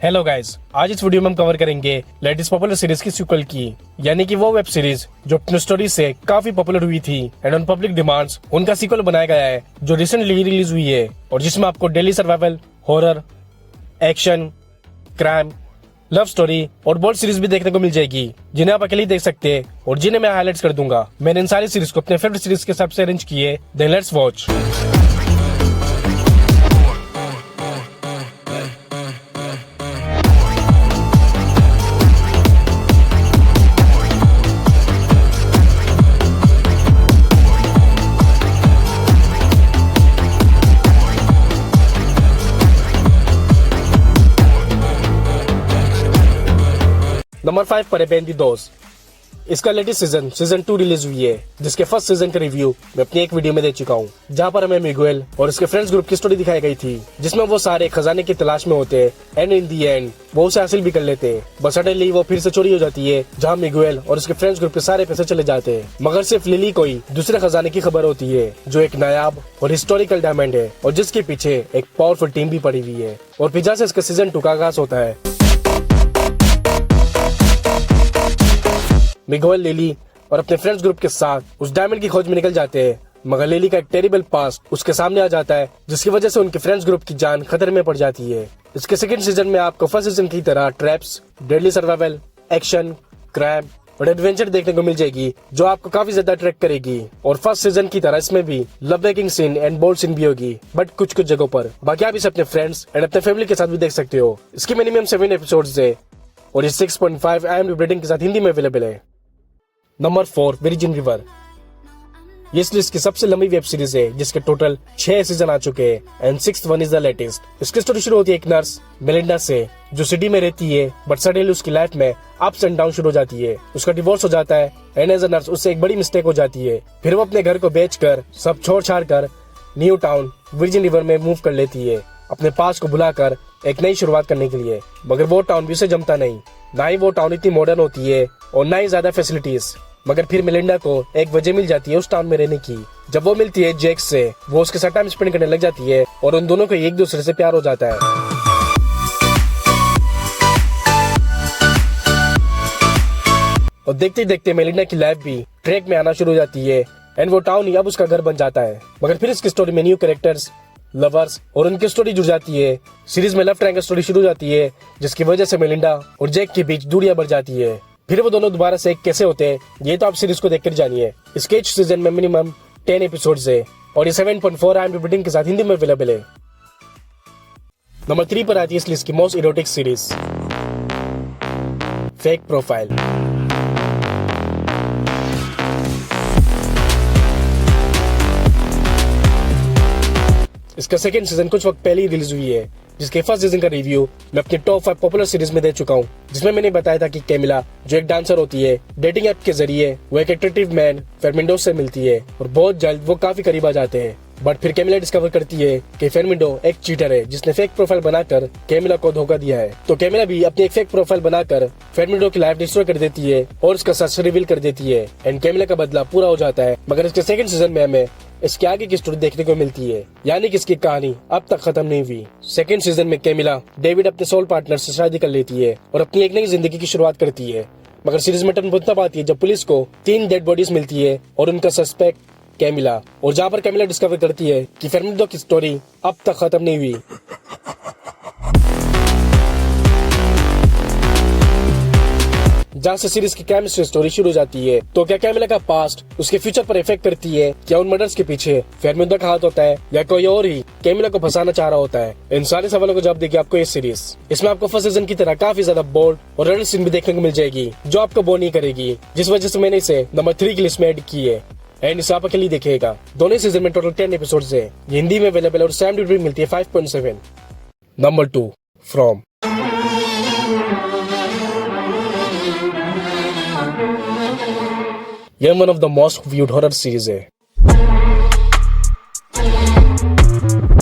Hello guys, आज इस video में हम कवर करेंगे लेटेस्ट पॉपुलर सीरीज की सीक्वल की, यानी कि वो वेब सीरीज जो अपनी स्टोरी से काफी पॉपुलर हुई थी एंड ऑन पब्लिक डिमांड्स उनका सीक्वल बनाया गया है जो रिसेंटली रिलीज हुई है और जिसमें आपको daily survival, horror, action, crime, love story और बोल्ड सीरीज भी देखने को मिल जाएगी, जिन्हें आप अकेले देख सकते हैं और जिन्हें मैं हाईलाइट्स कर दूंगा। मैंने इन सारी सीरीज को अपने फेवरेट सीरीज के हिसाब से अरेंज किए। Then let's watch. नंबर 5 पर है बैंड द दोस्त। इसका लेटेस्ट सीजन 2 रिलीज हुई है, जिसके फर्स्ट सीजन का रिव्यू मैं अपनी एक वीडियो में दे चुका हूँ, जहाँ पर हमें मिगुएल और उसके फ्रेंड्स ग्रुप की स्टोरी दिखाई गई थी, जिसमें वो सारे खजाने की तलाश में होते हैं एंड इन दी एंड वो उसे हासिल भी कर लेते हैं। बस सडनली वो फिर से चोरी हो जाती है, जहाँ मिगुएल और उसके फ्रेंड्स ग्रुप के सारे पैसे चले जाते हैं, मगर सिर्फ लिली को ही दूसरे खजाने की खबर होती है, जो एक नायाब और हिस्टोरिकल डायमंड है और जिसके पीछे एक पावरफुल टीम भी पड़ी हुई है। और फिर जहाँ से इसका सीजन 2 का आगाज होता है। मिगुएल, लिली और अपने फ्रेंड्स ग्रुप के साथ उस डायमंड की खोज में निकल जाते हैं, मगर लिली का एक टेरिबल पास्ट उसके सामने आ जाता है, जिसकी वजह से उनके फ्रेंड्स ग्रुप की जान खतरे में पड़ जाती है। इसके सेकंड सीजन में आपको फर्स्ट सीजन की तरह traps, deadly survival, action, crime और एडवेंचर देखने को मिल जाएगी, जो आपको काफी ज्यादा अट्रैक्ट करेगी। और फर्स्ट सीजन की तरह इसमें भी love making scene and bold scene भी होगी, बट कुछ कुछ जगहों पर। बाकी आप इसे अपने फ्रेंड्स एंड अपने फैमिली के साथ भी देख सकते हो। इसकी मिनिमम 7 एपिसोड्स है और ये 6.5 IMDb रेटिंग के साथ हिंदी में अवेलेबल है। Number 4 virgin river. ये इस लिस्ट की सबसे लंबी वेब सीरीज है, जिसके टोटल 6 सीजन आ चुके हैं and 6th one is the latest. इसकी स्टोरी शुरू होती है एक नर्स मेलिंडा से, जो सिटी में रहती है, बट सडनली उसकी लाइफ में अप्स एंड डाउन शुरू हो जाती है। उसका डिवोर्स हो जाता है एंड एज अ नर्स उससे एक बड़ी मिस्टेक हो जाती है। फिर वो अपने घर को बेचकर सब छोड़ छाड़ कर न्यू टाउन वर्जिन रिवर में मूव कर लेती है, अपने पास को भुलाकर एक नई शुरुआत करने के लिए। मगर वो टाउन भी उसे जमता नहीं, ना ही वो टाउन इतनी मॉडर्न होती है और ना ही ज्यादा फैसिलिटीज। मगर फिर मेलिंडा को एक वजह मिल जाती है उस टाउन में रहने की। जब वो मिलती है जैक से, वो उसके साथ टाइम स्पेंड करने लग जाती है और उन दोनों को एक दूसरे से प्यार हो जाता है। और देखते देखते मेलिंडा की लाइफ भी ट्रैक में आना शुरू हो जाती है एंड वो टाउन ही अब उसका घर बन जाता है। मगर फिर इसकी स्टोरी में न्यू कैरेक्टर्स, लवर्स और उनकी स्टोरी जुड़ जाती है। सीरीज में लव ट्रायंगल स्टोरी शुरू हो जाती है, जिसकी वजह से मेलिंडा और जैक के बीच दूरियां बढ़ जाती है। फिर वो दोनों दोबारा से एक कैसे होते हैं, ये तो आप सीरीज को देखकर जानिए। इसके each सीजन में मिनिमम 10 एपिसोड्स है और ये 7.4 IMDb रेटिंग के साथ हिंदी में अवेलेबल है। नंबर 3 पर आती है इस लिस्ट की most erotic series, fake profile. इसका सेकंड सीजन कुछ वक्त पहले ही रिलीज हुई है, जिसके फर्स्ट सीजन का रिव्यू मैं अपने टॉप 5 पॉपुलर सीरीज में दे चुका हूँ, जिसमें मैंने बताया था कि कैमिला, जो एक डांसर होती है, डेटिंग ऐप के जरिए वो एक अट्रैक्टिव मैन फेर्मिंडो से मिलती है और बहुत जल्द वो काफी करीब आ जाते हैं। बट फिर कैमिला डिस्कवर करती है कि फेर्मिंडो एक चीटर है, जिसने फेक प्रोफाइल बनाकर कैमिला को धोखा दिया है। तो कैमिला भी अपनी एक फेक प्रोफाइल बनाकर फेर्मिंडो की लाइफ डिस्ट्रॉय कर देती है और उसका सच रिवील कर देती है एंड कैमिला का बदला पूरा हो जाता है। मगर इसके सेकंड सीजन में हमें इसके आगे की स्टोरी देखने को मिलती है, यानी कि इसकी कहानी अब तक खत्म नहीं हुई। सेकंड सीजन में कैमिला डेविड अपने सोल पार्टनर से शादी कर लेती है और अपनी एक नई जिंदगी की शुरुआत करती है। मगर सीरीज में टर्न तब आती है जब पुलिस को 3 डेड बॉडीज मिलती है और उनका सस्पेक्ट कैमिला, और जहाँ पर कैमिला डिस्कवर करती है कि फेर्मिंडो की स्टोरी अब तक खत्म नहीं हुई। जहाँ से सीरीज की केमिस्ट्री स्टोरी शुरू हो जाती है। तो क्या कैमिला का पास्ट उसके फ्यूचर पर इफेक्ट करती है? क्या उन मर्डर्स के पीछे फेर्मिंडो का हाथ होता है या कोई और ही कैमिला को फंसाना चाह रहा होता है? इन सारे सवालों को जवाब देगी आपको ये सीरीज। इसमें आपको फर्स्ट सीजन की तरह काफी ज्यादा बोल्ड और रडल सीन भी देखने को मिल जाएगी, जो आपको बोर नहीं करेगी, जिस वजह से मैंने इसे नंबर 3 की लिस्ट में ऐड की है एंड इसे आप अकेले देखिएगा। दोनों सीजन में टोटल 10 एपिसोड्स है, ये हिंदी में अवेलेबल और IMDb रेटिंग मिलती है 5.7। Number 2 from. यह one of the most viewed horror series है।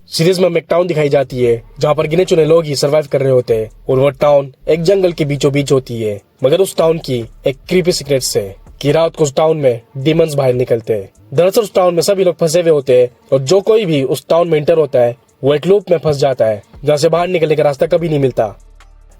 सीरीज में हमें एक टाउन दिखाई जाती है, जहाँ पर गिने चुने लोग ही सर्वाइव कर रहे होते हैं और वो टाउन एक जंगल के बीचों बीच होती है। मगर उस टाउन की एक क्रीपी सीक्रेट्स है कि रात को उस टाउन में डीमंस बाहर निकलते हैं। दरअसल उस टाउन में सभी लोग फंसे हुए होते हैं और जो कोई भी उस टाउन में एंटर होता है वो एक लूप में फंस जाता है, जहाँ से बाहर निकलने का रास्ता कभी नहीं मिलता।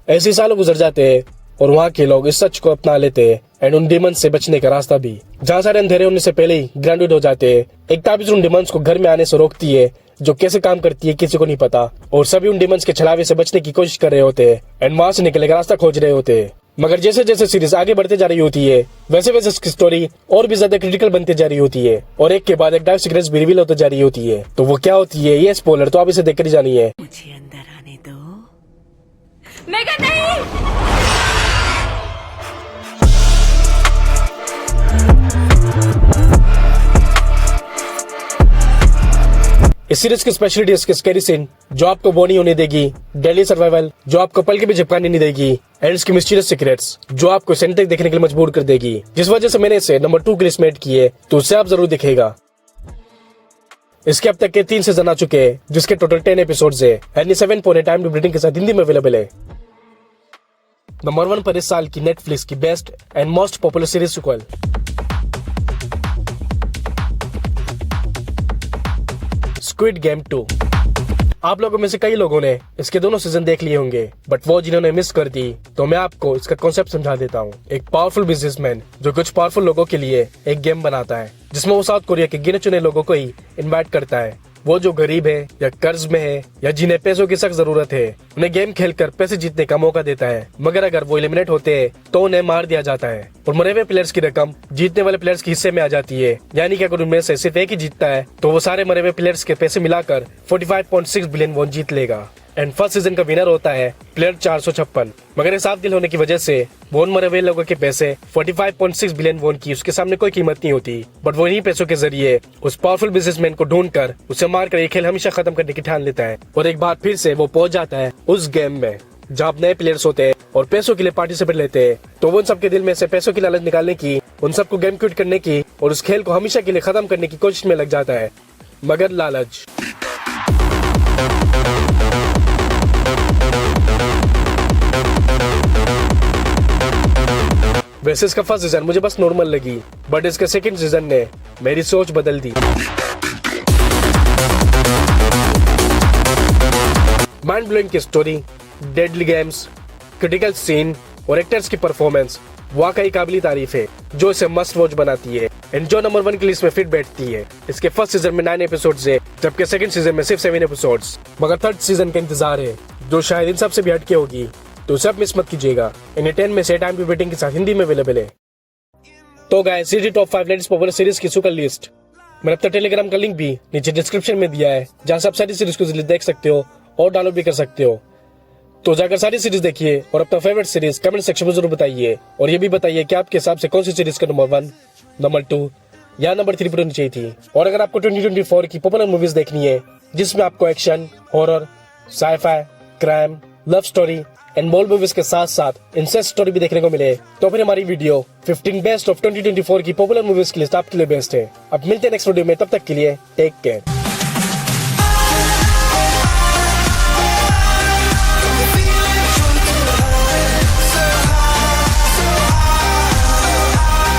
ऐसे सालों गुजर जाते हैं और वहाँ के लोग इस सच को अपना लेते हैं एंड उन डिमंस से बचने का रास्ता भी। जहाँ सारे अंधेरे होने से पहले ही ग्राउंडेड हो जाते हैं। एक ताबीज उन डिमंस को घर में आने से रोकती है जो कैसे काम करती है किसी को नहीं पता, और सभी उन डिमंस के छलावे से बचने की कोशिश कर रहे होते हैं एंड वहाँ से निकलने का रास्ता खोज रहे होते हैं। मगर जैसे जैसे सीरीज आगे बढ़ते जा रही होती है वैसे वैसे इसकी स्टोरी और भी ज्यादा क्रिटिकल बनती जा रही होती है और एक के बाद एक डार्क सीक्रेट्स भी रिवील होते जा रही होती है। तो वो क्या होती है ये स्पॉइलर तो आप इसे देखकर ही जानिए। मुझे अंदर आने दो। मेघा नहीं। इस सीरीज की स्पेशलिटी इसके स्कैरी सीन जो आपको बोनी होने देगी, डेली सर्वाइवल जो आपको पल के भी झपकाने नहीं देगी एंड इसकी मिस्टीरियस सीक्रेट्स जो आपको सेंट तक देखने के लिए मजबूर कर देगी। जिस वजह से मैंने इसे नंबर 2 के लिस्ट में ऐड की है, तो उसे आप जरूर दिखेगा। इसके अब तक के 3 सीजन आ चुके हैं जिसके टोटल 10 एपिसोड्स है एंड 7 टाइम रेटिंग के साथ हिंदी में अवेलेबल है। नंबर 1 पर इस साल की नेटफ्लिक्स की best and most popular series sequel Squid Game 2। आप लोगों में से कई लोगों ने इसके दोनों सीजन देख लिए होंगे, बट वो जिन्होंने मिस कर दी तो मैं आपको इसका कॉन्सेप्ट समझा देता हूँ। एक पावरफुल बिजनेसमैन जो कुछ पावरफुल लोगों के लिए एक गेम बनाता है जिसमें वो साउथ कोरिया के गिने चुने लोगों को ही इनवाइट करता है। वो जो गरीब है या कर्ज में है या जिन्हें पैसों की सख्त जरूरत है उन्हें गेम खेलकर पैसे जीतने का मौका देता है। मगर अगर वो एलिमिनेट होते हैं तो उन्हें मार दिया जाता है और मरे हुए प्लेयर्स की रकम जीतने वाले प्लेयर्स के हिस्से में आ जाती है। यानी कि अगर उनमें से सिर्फ एक ही जीतता है तो वो सारे मरे हुए प्लेयर्स के पैसे मिलाकर 45.6 बिलियन वॉन जीत लेगा। एंड फर्स्ट सीजन का विनर होता है प्लेयर 456। मगर साफ दिल होने की वजह से वो मरे हुए लोगों के पैसे 45.6 बिलियन वॉन की उसके सामने कोई कीमत नहीं होती। बट वो इन्हीं पैसों के जरिए उस पावरफुल बिजनेसमैन को ढूंढकर उसे मारकर ये खेल हमेशा खत्म करने की ठान लेता है और एक बार फिर से वो पहुंच जाता है उस गेम में जहाँ नए प्लेयर्स होते हैं और पैसों के लिए पार्टिसिपेट लेते हैं। तो वो उन सबके दिल में से पैसों की लालच निकालने की, उन सबको गेम क्विट करने की और उस खेल को हमेशा के लिए खत्म करने की कोशिश में लग जाता है। मगर लालच वैसे इसका फर्स्ट सीजन मुझे बस नॉर्मल लगी, बट इसके सेकंड सीजन ने मेरी सोच बदल दी। माइंड ब्लोइंग की story, deadly games, critical scene और एक्टर्स की परफॉर्मेंस वाकई काबिल तारीफ है जो इसे मस्ट वॉच बनाती है एंड जो नंबर 1 की लिस्ट में फिट बैठती है। इसके फर्स्ट सीजन में 9 एपिसोड्स है जबकि सेकंड सीजन में सिर्फ 7 एपिसोड्स। मगर थर्ड सीजन का इंतजार है जो शायद इन सब से भी हटके होगी, तो सब मिस मत कीजिएगा। इन्हें 10 में से टाइम टू रेटिंग के साथ हिंदी में अवेलेबल है। तो guys series top 5 latest popular series की सुपर लिस्ट मैंने अपना टेलीग्राम का लिंक भी नीचे डिस्क्रिप्शन में दिया है जहां से आप सारी सीरीज को देख सकते हो और डाउनलोड भी कर सकते हो। तो जाकर सारी सीरीज देखिए और अपना फेवरेट सीरीज कमेंट सेक्शन में जरूर बताइए और ये भी बताइए कि आपके हिसाब से कौन सी सीरीज का नंबर 1, नंबर 2 या नंबर 3 पर होनी चाहिए थी। और अगर आपको 2024 की पॉपुलर मूवीज देखनी है जिसमें आपको action, horror, sci fi, crime, love story and बॉल मूवीज के साथ साथ इंसेस्ट स्टोरी भी देखने को मिले, तो फिर हमारी वीडियो 15 बेस्ट ऑफ 2024 की पॉपुलर मूवीज की लिस्ट आपके लिए बेस्ट है। अब मिलते हैं नेक्स्ट वीडियो में, तब तक के लिए टेक केयर।